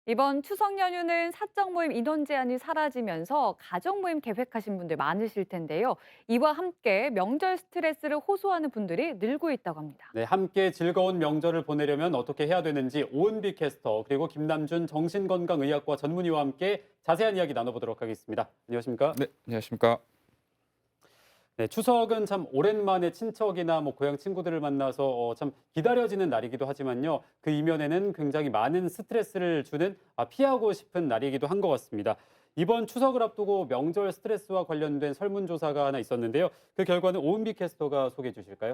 이번 추석 연휴는 사적 모임 인원 제한이 사라지면서 가족 모임 계획하신 분들 많으실 텐데요. 이와 함께 명절 스트레스를 호소하는 분들이 늘고 있다고 합니다. 네, 함께 즐거운 명절을 보내려면 어떻게 해야 되는지 오은비 캐스터 그리고 김남준 정신건강의학과 전문의와 함께 자세한 이야기 나눠보도록 하겠습니다. 안녕하십니까? 네, 안녕하십니까. 네, 추석은 참 오랜만에 친척이나 고향 친구들을 만나서 참 기다려지는 날이기도 하지만요. 그 이면에는 굉장히 많은 스트레스를 주는 피하고 싶은 날이기도 한 것 같습니다. 이번 추석을 앞두고 명절 스트레스와 관련된 설문조사가 하나 있었는데요. 그 결과는 오은비 캐스터가 소개해 주실까요?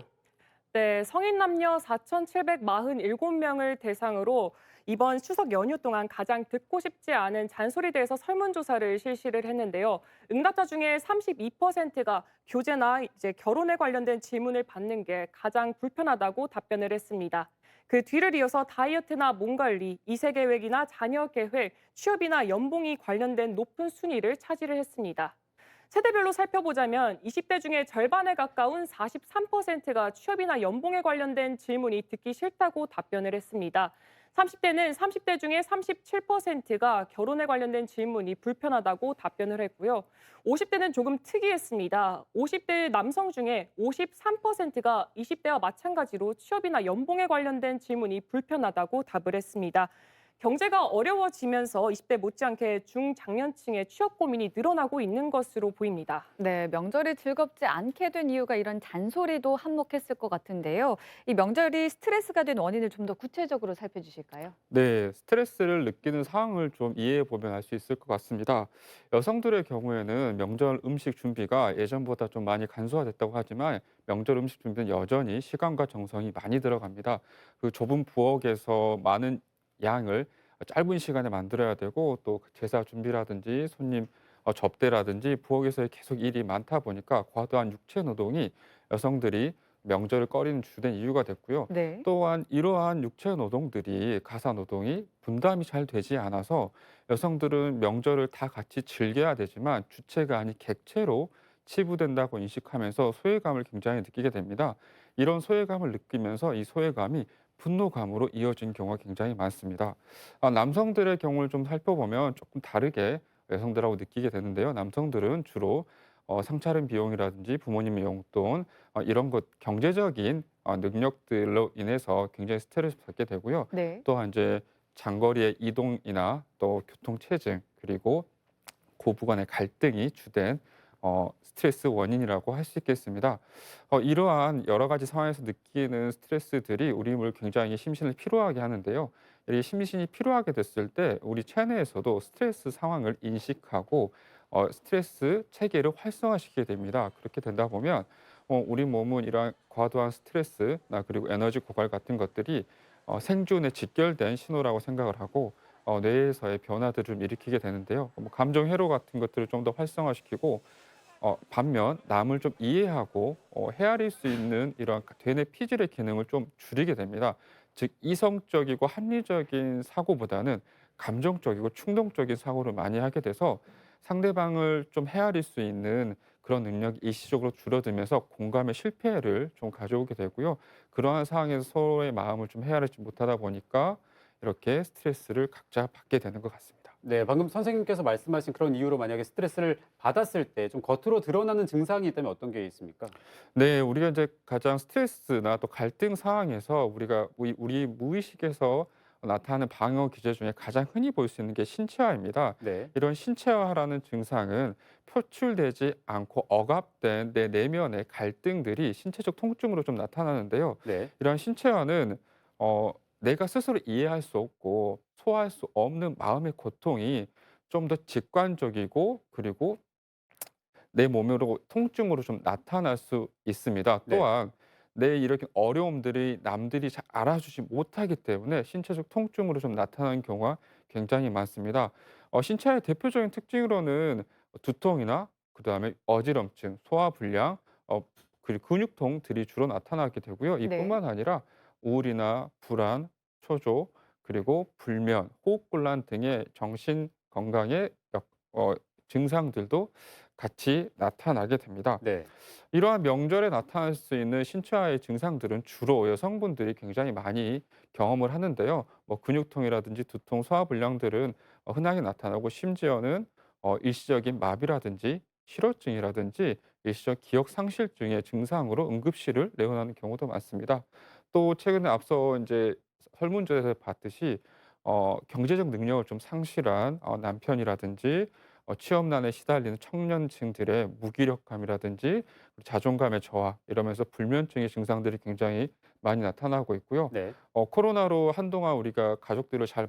네, 성인 남녀 4,747명을 대상으로 이번 추석 연휴 동안 가장 듣고 싶지 않은 잔소리에 대해서 설문조사를 실시를 했는데요. 응답자 중에 32%가 교제나 결혼에 관련된 질문을 받는 게 가장 불편하다고 답변을 했습니다. 그 뒤를 이어서 다이어트나 몸 관리, 이세 계획이나 자녀 계획, 취업이나 연봉이 관련된 높은 순위를 차지를 했습니다. 세대별로 살펴보자면 20대 중에 절반에 가까운 43%가 취업이나 연봉에 관련된 질문이 듣기 싫다고 답변을 했습니다. 30대는 30대 중에 37%가 결혼에 관련된 질문이 불편하다고 답변을 했고요. 50대는 조금 특이했습니다. 50대 남성 중에 53%가 20대와 마찬가지로 취업이나 연봉에 관련된 질문이 불편하다고 답을 했습니다. 경제가 어려워지면서 20대 못지않게 중장년층의 취업 고민이 늘어나고 있는 것으로 보입니다. 네, 명절이 즐겁지 않게 된 이유가 이런 잔소리도 한몫했을 것 같은데요. 이 명절이 스트레스가 된 원인을 좀 더 구체적으로 살펴주실까요? 네, 스트레스를 느끼는 상황을 좀 이해해 보면 알 수 있을 것 같습니다. 여성들의 경우에는 명절 음식 준비가 예전보다 좀 많이 간소화됐다고 하지만 명절 음식 준비는 여전히 시간과 정성이 많이 들어갑니다. 그 좁은 부엌에서 많은 양을 짧은 시간에 만들어야 되고 또 제사 준비라든지 손님 접대라든지 부엌에서의 계속 일이 많다 보니까 과도한 육체 노동이 여성들이 명절을 꺼리는 주된 이유가 됐고요. 네. 또한 이러한 육체 노동들이 가사 노동이 분담이 잘 되지 않아서 여성들은 명절을 다 같이 즐겨야 되지만 주체가 아닌 객체로 치부된다고 인식하면서 소외감을 굉장히 느끼게 됩니다. 이런 소외감을 느끼면서 이 소외감이 분노감으로 이어진 경우가 굉장히 많습니다. 남성들의 경우를 좀 살펴보면 조금 다르게 여성들하고 느끼게 되는데요. 남성들은 주로 상차림 비용이라든지 부모님의 용돈 이런 것 경제적인 능력들로 인해서 굉장히 스트레스 받게 되고요. 네. 또한 이제 장거리의 이동이나 또 교통 체증 그리고 고부 간의 갈등이 주된 스트레스 원인이라고 할 수 있겠습니다. 이러한 여러 가지 상황에서 느끼는 스트레스들이 우리 몸을 굉장히 심신을 피로하게 하는데요. 이 심신이 피로하게 됐을 때 우리 체내에서도 스트레스 상황을 인식하고 스트레스 체계를 활성화시키게 됩니다. 그렇게 된다 보면 우리 몸은 이러한 과도한 스트레스나 그리고 에너지 고갈 같은 것들이 생존에 직결된 신호라고 생각을 하고 뇌에서의 변화들을 좀 일으키게 되는데요. 감정 회로 같은 것들을 좀 더 활성화시키고 반면 남을 좀 이해하고 헤아릴 수 있는 이러한 되뇌 피질의 기능을 좀 줄이게 됩니다. 즉 이성적이고 합리적인 사고보다는 감정적이고 충동적인 사고를 많이 하게 돼서 상대방을 좀 헤아릴 수 있는 그런 능력이 일시적으로 줄어들면서 공감의 실패를 좀 가져오게 되고요. 그러한 상황에서 서로의 마음을 좀 헤아리지 못하다 보니까 이렇게 스트레스를 각자 받게 되는 것 같습니다. 네, 방금 선생님께서 말씀하신 그런 이유로 만약에 스트레스를 받았을 때 좀 겉으로 드러나는 증상이 있다면 어떤 게 있습니까? 네, 우리가 이제 가장 스트레스나 또 갈등 상황에서 우리가 우리 무의식에서 나타나는 방어 기제 중에 가장 흔히 볼 수 있는 게 신체화입니다. 네. 이런 신체화라는 증상은 표출되지 않고 억압된 내 내면의 갈등들이 신체적 통증으로 좀 나타나는데요. 네. 이런 신체화는 내가 스스로 이해할 수 없고 소화할 수 없는 마음의 고통이 좀 더 직관적이고 그리고 내 몸으로 통증으로 좀 나타날 수 있습니다. 네. 또한 내 이렇게 어려움들이 남들이 잘 알아주지 못하기 때문에 신체적 통증으로 좀 나타나는 경우가 굉장히 많습니다. 신체의 대표적인 특징으로는 두통이나 그다음에 어지럼증, 소화불량, 그리고 근육통들이 주로 나타나게 되고요. 네. 이뿐만 아니라 우울이나 불안, 초조, 그리고 불면, 호흡곤란 등의 정신 건강의 증상들도 같이 나타나게 됩니다. 네. 이러한 명절에 나타날 수 있는 신체화의 증상들은 주로 여성분들이 굉장히 많이 경험을 하는데요. 뭐 근육통이라든지 두통, 소화불량들은 흔하게 나타나고 심지어는 일시적인 마비라든지 실어증이라든지 일시적 기억 상실증의 증상으로 응급실을 내원하는 경우도 많습니다. 또 최근에 앞서 이제 설문조사에서 봤듯이 경제적 능력을 좀 상실한 남편이라든지 취업난에 시달리는 청년층들의 무기력감이라든지 자존감의 저하 이러면서 불면증의 증상들이 굉장히 많이 나타나고 있고요. 네. 코로나로 한동안 우리가 가족들을 잘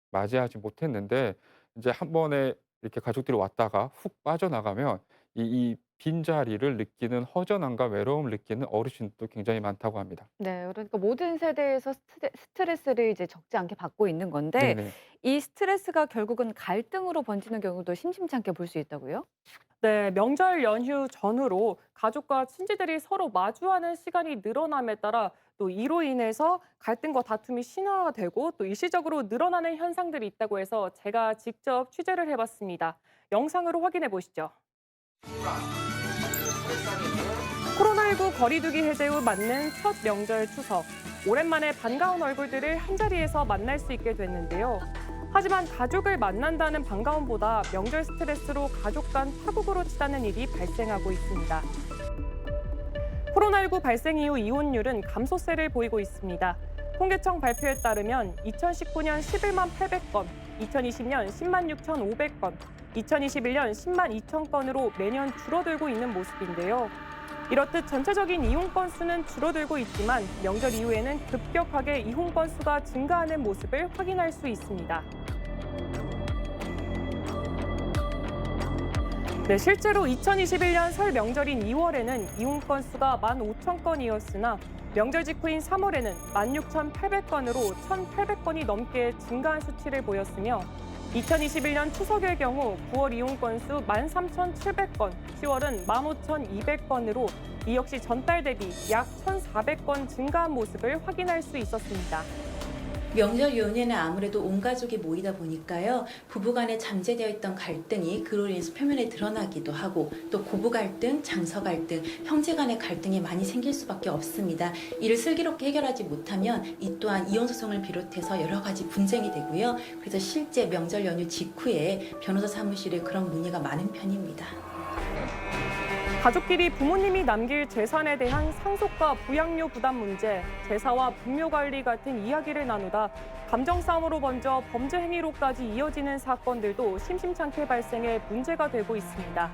맞이하지 못했는데 이제 한 번에 이렇게 가족들이 왔다가 훅 빠져나가면 이 빈자리를 느끼는 허전함과 외로움을 느끼는 어르신도 굉장히 많다고 합니다. 네, 그러니까 모든 세대에서 스트레스를 이제 적지 않게 받고 있는 건데 네네. 이 스트레스가 결국은 갈등으로 번지는 경우도 심심치 않게 볼 수 있다고요? 네, 명절 연휴 전후로 가족과 친지들이 서로 마주하는 시간이 늘어남에 따라 또 이로 인해서 갈등과 다툼이 심화되고 또 일시적으로 늘어나는 현상들이 있다고 해서 제가 직접 취재를 해봤습니다. 영상으로 확인해 보시죠. 코로나19 거리두기 해제 후 맞는 첫 명절 추석. 오랜만에 반가운 얼굴들을 한자리에서 만날 수 있게 됐는데요. 하지만 가족을 만난다는 반가움보다 명절 스트레스로 가족 간 파국으로 치닫는 일이 발생하고 있습니다. 코로나19 발생 이후 이혼율은 감소세를 보이고 있습니다. 통계청 발표에 따르면 2019년 11만 800건, 2020년 10만 6,500건, 2021년 10만 2천 건으로 매년 줄어들고 있는 모습인데요. 이렇듯 전체적인 이혼 건수는 줄어들고 있지만 명절 이후에는 급격하게 이혼 건수가 증가하는 모습을 확인할 수 있습니다. 네, 실제로 2021년 설 명절인 2월에는 이혼 건수가 15,000건이었으나 명절 직후인 3월에는 16,800건으로 1,800건이 넘게 증가한 수치를 보였으며 2021년 추석의 경우 9월 이혼 건수 13,700건, 10월은 15,200건으로 이 역시 전달 대비 약 1,400건 증가한 모습을 확인할 수 있었습니다. 명절 연휴에는 아무래도 온 가족이 모이다 보니까요. 부부간에 잠재되어 있던 갈등이 그로 인해서 표면에 드러나기도 하고 또 고부 갈등, 장서 갈등, 형제 간의 갈등이 많이 생길 수밖에 없습니다. 이를 슬기롭게 해결하지 못하면 이 또한 이혼 소송을 비롯해서 여러 가지 분쟁이 되고요. 그래서 실제 명절 연휴 직후에 변호사 사무실에 그런 문의가 많은 편입니다. 가족끼리 부모님이 남길 재산에 대한 상속과 부양료 부담 문제, 제사와 분묘 관리 같은 이야기를 나누다 감정 싸움으로 번져 범죄 행위로까지 이어지는 사건들도 심심찮게 발생해 문제가 되고 있습니다.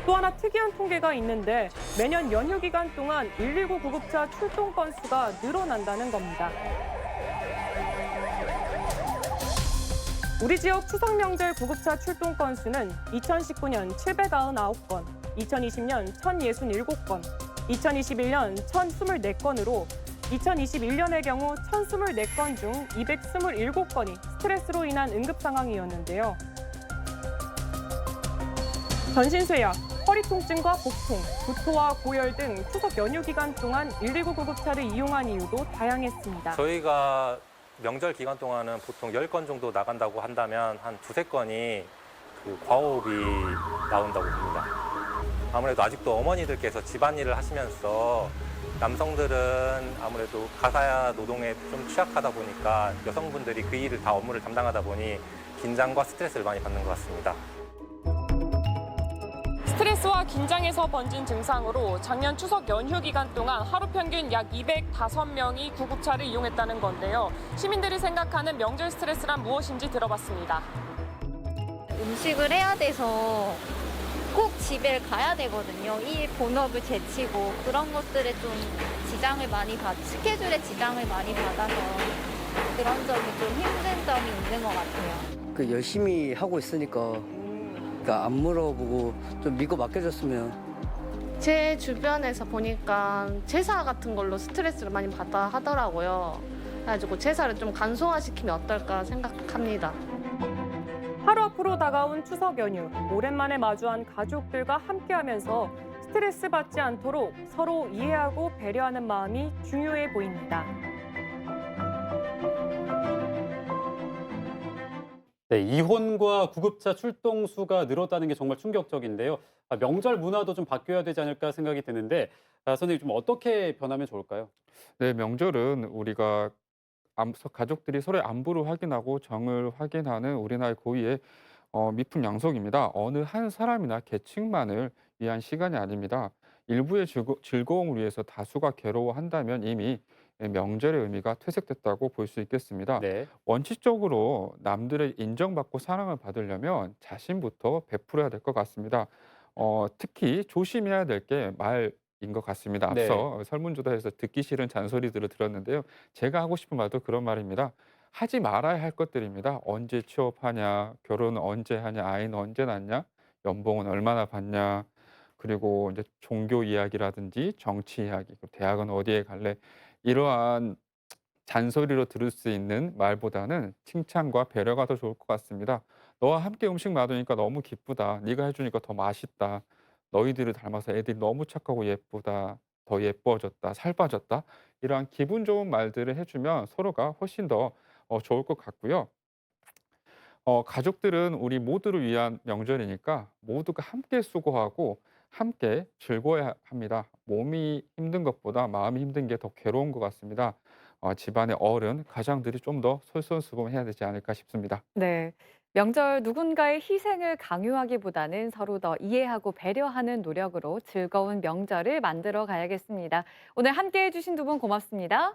또 하나 특이한 통계가 있는데 매년 연휴 기간 동안 119 구급차 출동 건수가 늘어난다는 겁니다. 우리 지역 추석 명절 구급차 출동 건수는 2019년 799건, 2020년 1,067건, 2021년 1,024건으로 2021년의 경우 1,024건 중 227건이 스트레스로 인한 응급 상황이었는데요. 전신쇠약, 허리 통증과 복통, 구토와 고열 등 추석 연휴 기간 동안 119 구급차를 이용한 이유도 다양했습니다. 저희가 명절 기간 동안은 보통 10건 정도 나간다고 한다면 한 두세 건이 과호흡이 나온다고 봅니다. 아무래도 아직도 어머니들께서 집안일을 하시면서 남성들은 아무래도 가사 노동에 좀 취약하다 보니까 여성분들이 그 일을 다 업무를 담당하다 보니 긴장과 스트레스를 많이 받는 것 같습니다. 스트레스와 긴장에서 번진 증상으로 작년 추석 연휴 기간 동안 하루 평균 약 205명이 구급차를 이용했다는 건데요. 시민들이 생각하는 명절 스트레스란 무엇인지 들어봤습니다. 음식을 해야 돼서 꼭 집에 가야 되거든요. 일 본업을 제치고 그런 것들에 좀 스케줄에 지장을 많이 받아서 그런 점이 좀 힘든 점이 있는 것 같아요. 열심히 하고 있으니까 안 물어보고 좀 믿고 맡겨줬으면. 제 주변에서 보니까 제사 같은 걸로 스트레스를 많이 받아 하더라고요. 그래가지고 제사를 좀 간소화시키면 어떨까 생각합니다. 하루 앞으로 다가온 추석 연휴, 오랜만에 마주한 가족들과 함께하면서 스트레스 받지 않도록 서로 이해하고 배려하는 마음이 중요해 보입니다. 네, 이혼과 구급차 출동 수가 늘었다는 게 정말 충격적인데요. 명절 문화도 좀 바뀌어야 되지 않을까 생각이 드는데, 선생님 좀 어떻게 변하면 좋을까요? 네, 명절은 우리가 가족들이 서로의 안부를 확인하고 정을 확인하는 우리나라의 고유의 미풍 양속입니다. 어느 한 사람이나 계층만을 위한 시간이 아닙니다. 일부의 즐거움을 위해서 다수가 괴로워한다면 이미 명절의 의미가 퇴색됐다고 볼 수 있겠습니다. 네. 원칙적으로 남들의 인정받고 사랑을 받으려면 자신부터 베풀어야 될 것 같습니다. 특히 조심해야 될 게 말인 것 같습니다. 네. 앞서 설문조사에서 듣기 싫은 잔소리들을 들었는데요. 제가 하고 싶은 말도 그런 말입니다. 하지 말아야 할 것들입니다. 언제 취업하냐, 결혼은 언제 하냐, 아이는 언제 낳냐, 연봉은 얼마나 받냐, 그리고 이제 종교 이야기라든지 정치 이야기, 그리고 대학은 어디에 갈래, 이러한 잔소리로 들을 수 있는 말보다는 칭찬과 배려가 더 좋을 것 같습니다. 너와 함께 음식 만드니까 너무 기쁘다. 네가 해주니까 더 맛있다. 너희들을 닮아서 애들이 너무 착하고 예쁘다. 더 예뻐졌다. 살 빠졌다. 이러한 기분 좋은 말들을 해주면 서로가 훨씬 더 좋을 것 같고요. 가족들은 우리 모두를 위한 명절이니까 모두가 함께 수고하고 함께 즐거워야 합니다. 몸이 힘든 것보다 마음이 힘든 게 더 괴로운 것 같습니다. 집안의 어른, 가장들이 좀 더 솔선수범해야 되지 않을까 싶습니다. 네. 명절 누군가의 희생을 강요하기보다는 서로 더 이해하고 배려하는 노력으로 즐거운 명절을 만들어 가야겠습니다. 오늘 함께 해주신 두 분 고맙습니다.